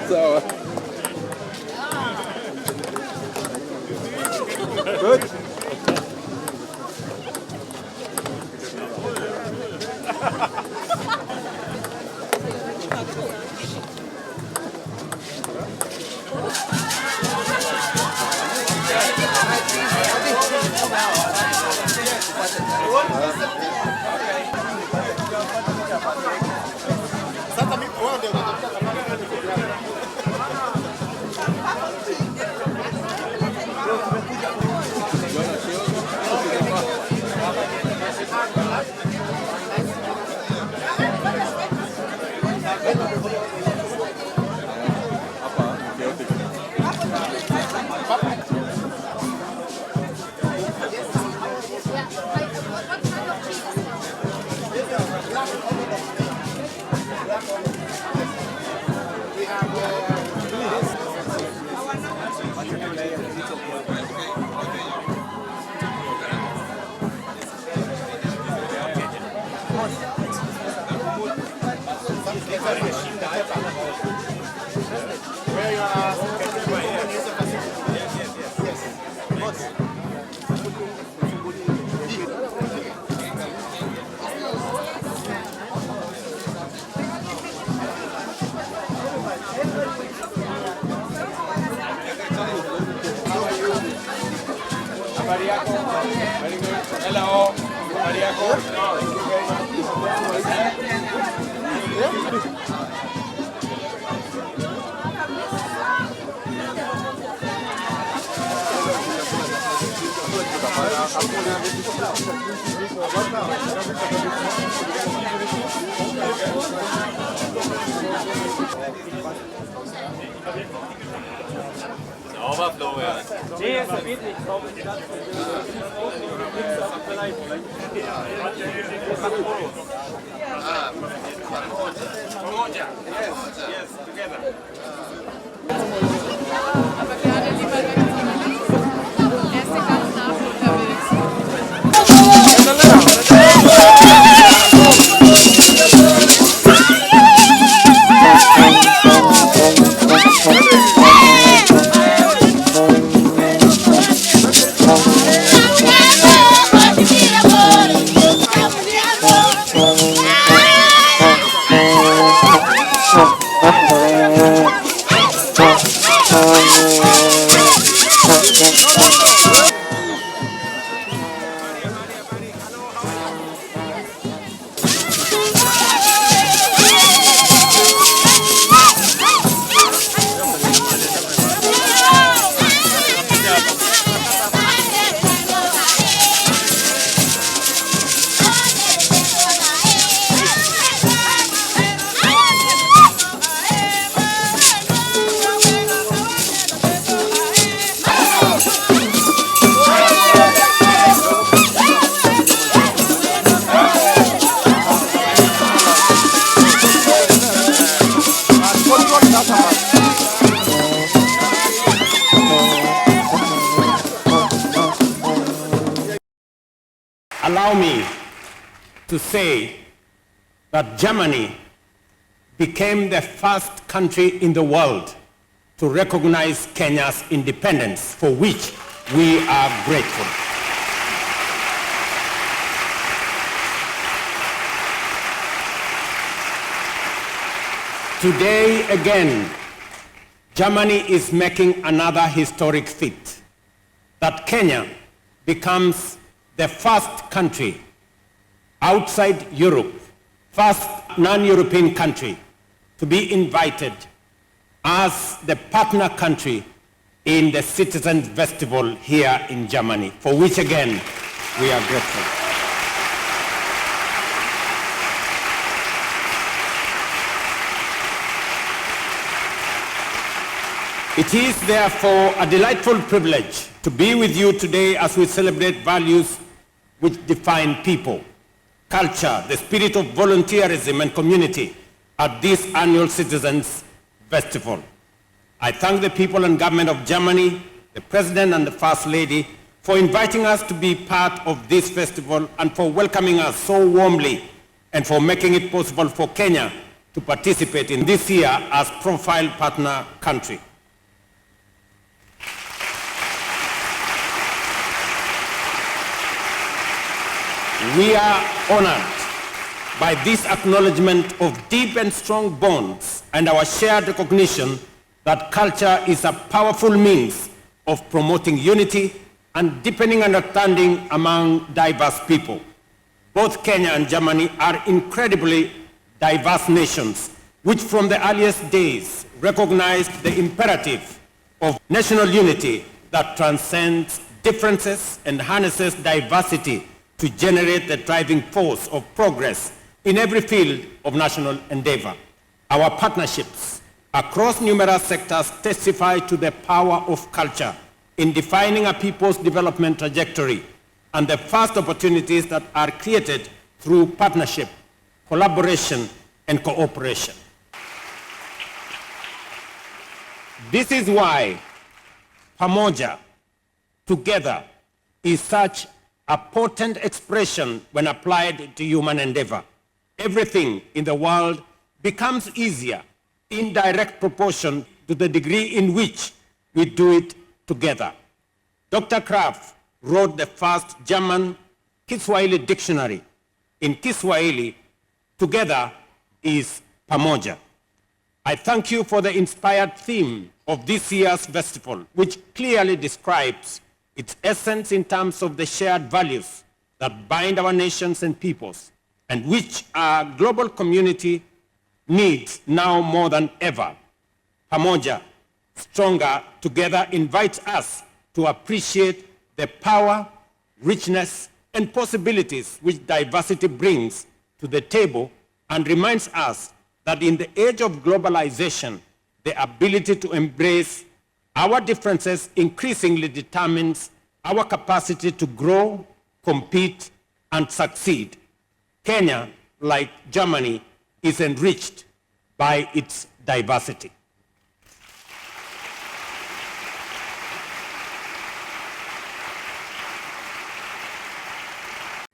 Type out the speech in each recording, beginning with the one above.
So. Good. Hello, Sauber, Florian. Nee, es geht nicht. Yes, together. Aber gerade lieber er ist den ganzen Abend unterwegs. Allow me to say that Germany became the first country in the world to recognize Kenya's independence, for which we are grateful. Today again, Germany is making another historic feat, that Kenya becomes the first country outside Europe, first non-European country to be invited as the partner country in the Citizens Festival here in Germany, for which again we are grateful. It is therefore a delightful privilege to be with you today as we celebrate values which define people, culture, the spirit of volunteerism and community at this annual Citizens Festival. I thank the people and government of Germany, the President and the First Lady, for inviting us to be part of this festival and for welcoming us so warmly and for making it possible for Kenya to participate in this year as profile partner country. We are honored by this acknowledgement of deep and strong bonds and our shared recognition that culture is a powerful means of promoting unity and deepening understanding among diverse people. Both Kenya and Germany are incredibly diverse nations, which from the earliest days recognized the imperative of national unity that transcends differences and harnesses diversity to generate the driving force of progress in every field of national endeavor. Our partnerships across numerous sectors testify to the power of culture in defining a people's development trajectory and the first opportunities that are created through partnership, collaboration, and cooperation. This is why pamoja, together, is such a potent expression when applied to human endeavor. Everything in the world becomes easier in direct proportion to the degree in which we do it together. Dr. Kraft wrote the first German Kiswahili dictionary. In Kiswahili, together is pamoja. I thank you for the inspired theme of this year's festival, which clearly describes its essence in terms of the shared values that bind our nations and peoples, and which our global community needs now more than ever. Pamoja, stronger together, invites us to appreciate the power, richness, and possibilities which diversity brings to the table, and reminds us that in the age of globalization, the ability to embrace our differences increasingly determines our capacity to grow, compete, and succeed. Kenya, like Germany, is enriched by its diversity.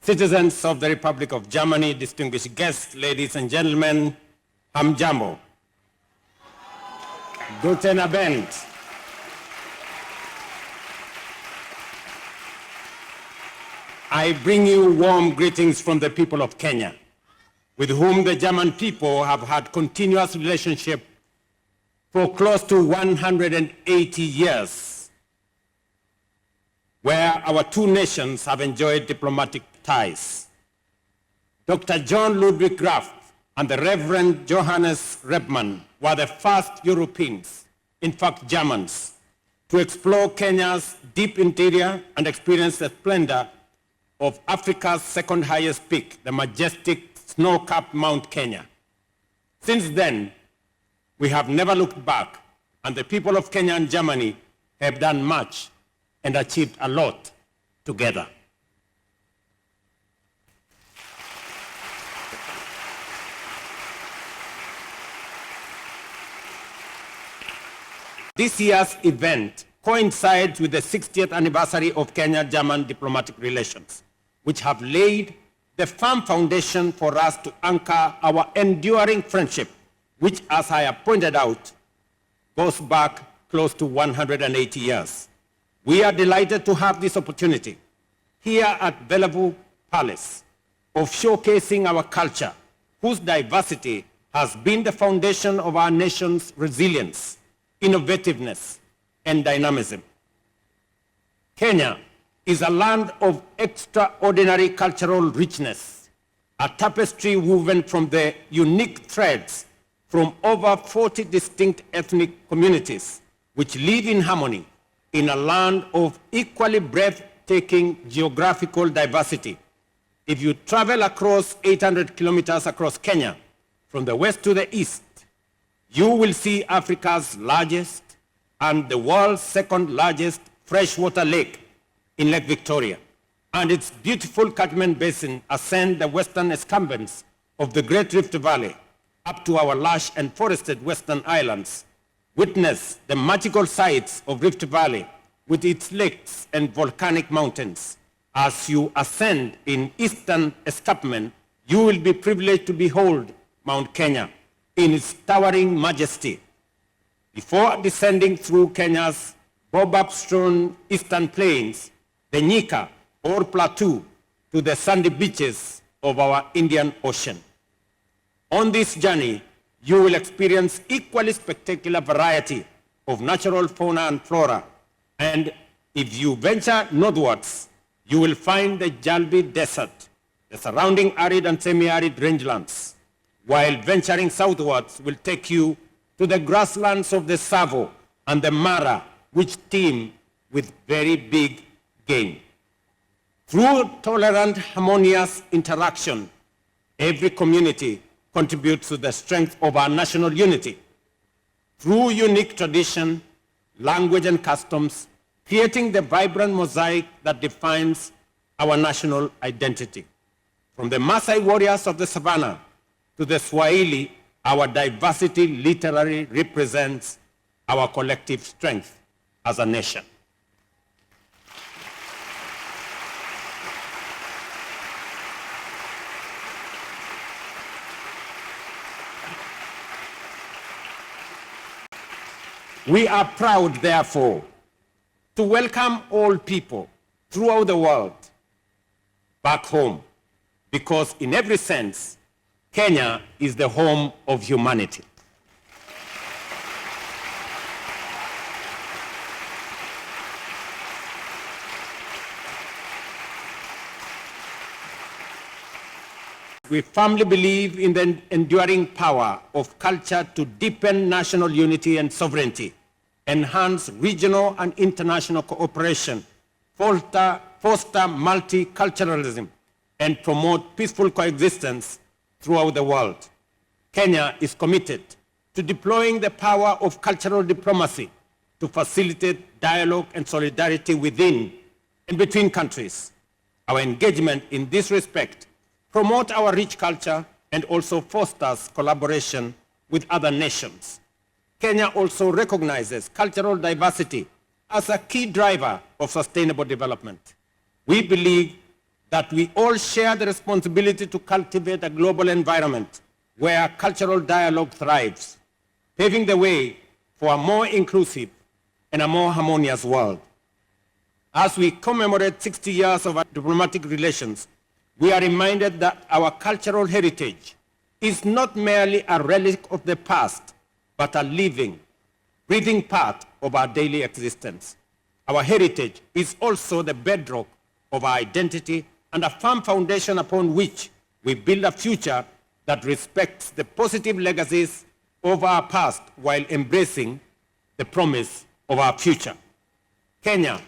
Citizens of the Republic of Germany, distinguished guests, ladies and gentlemen, hamjambo. Guten Abend. I bring you warm greetings from the people of Kenya, with whom the German people have had continuous relationship for close to 180 years, where our two nations have enjoyed diplomatic ties. Dr. John Ludwig Graf and the Reverend Johannes Rebmann were the first Europeans, in fact Germans, to explore Kenya's deep interior and experience the splendor of Africa's second highest peak, the majestic snow-capped Mount Kenya. Since then, we have never looked back, and the people of Kenya and Germany have done much and achieved a lot together. This year's event coincides with the 60th anniversary of Kenya-German diplomatic relations, which have laid the firm foundation for us to anchor our enduring friendship, which, as I have pointed out, goes back close to 180 years. We are delighted to have this opportunity here at Bellevue Palace of showcasing our culture, whose diversity has been the foundation of our nation's resilience, innovativeness, and dynamism. Kenya is a land of extraordinary cultural richness, a tapestry woven from the unique threads from over 40 distinct ethnic communities which live in harmony in a land of equally breathtaking geographical diversity. If you travel across 800 kilometers across Kenya, from the west to the east, you will see Africa's largest and the world's second largest freshwater lake in Lake Victoria, and its beautiful catchment basin ascend the western escarpments of the Great Rift Valley up to our lush and forested western islands. Witness the magical sights of Rift Valley with its lakes and volcanic mountains. As you ascend in eastern escarpment, you will be privileged to behold Mount Kenya. in its towering majesty. Before descending through Kenya's baobab-strewn eastern plains, the Nyika or plateau, to the sandy beaches of our Indian Ocean. On this journey, you will experience equally spectacular variety of natural fauna and flora, and if you venture northwards, you will find the Jalbi Desert, the surrounding arid and semi-arid rangelands, while venturing southwards will take you to the grasslands of the Savo and the Mara, which teem with very big game. Through tolerant, harmonious interaction, every community contributes to the strength of our national unity. Through unique tradition, language, and customs, creating the vibrant mosaic that defines our national identity. From the Maasai warriors of the savannah to the Swahili, our diversity literally represents our collective strength as a nation. We are proud, therefore, to welcome all people throughout the world back home, because in every sense, Kenya is the home of humanity. We firmly believe in the enduring power of culture to deepen national unity and sovereignty, enhance regional and international cooperation, foster multiculturalism, and promote peaceful coexistence throughout the world. Kenya is committed to deploying the power of cultural diplomacy to facilitate dialogue and solidarity within and between countries. Our engagement in this respect promotes our rich culture and also fosters collaboration with other nations. Kenya also recognizes cultural diversity as a key driver of sustainable development. We believe that we all share the responsibility to cultivate a global environment where cultural dialogue thrives, paving the way for a more inclusive and a more harmonious world. As we commemorate 60 years of our diplomatic relations, we are reminded that our cultural heritage is not merely a relic of the past, but a living, breathing part of our daily existence. Our heritage is also the bedrock of our identity and a firm foundation upon which we build a future that respects the positive legacies of our past while embracing the promise of our future. Kenya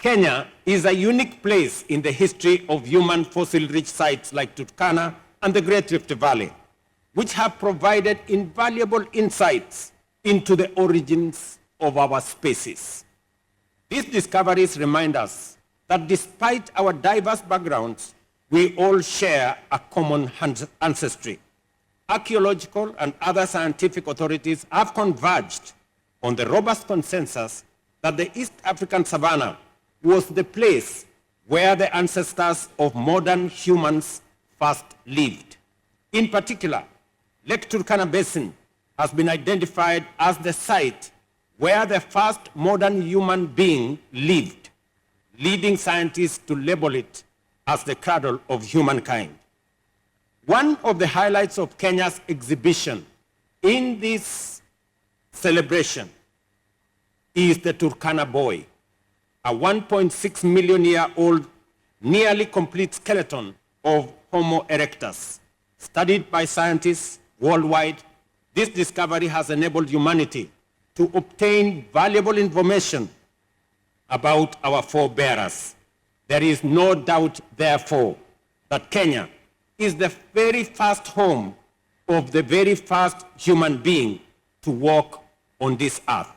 Kenya is a unique place in the history of human fossil-rich sites like Turkana and the Great Rift Valley, which have provided invaluable insights into the origins of our species. These discoveries remind us that despite our diverse backgrounds, we all share a common ancestry. Archaeological and other scientific authorities have converged on the robust consensus that the East African savanna was the place where the ancestors of modern humans first lived. In particular, Lake Turkana Basin has been identified as the site where the first modern human being lived, leading scientists to label it as the cradle of humankind. One of the highlights of Kenya's exhibition in this celebration is the Turkana boy, a 1.6 million year old, nearly complete skeleton of Homo erectus. Studied by scientists worldwide, this discovery has enabled humanity to obtain valuable information about our forebears. There is no doubt, therefore, that Kenya is the very first home of the very first human being to walk on this earth.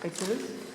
Excellence.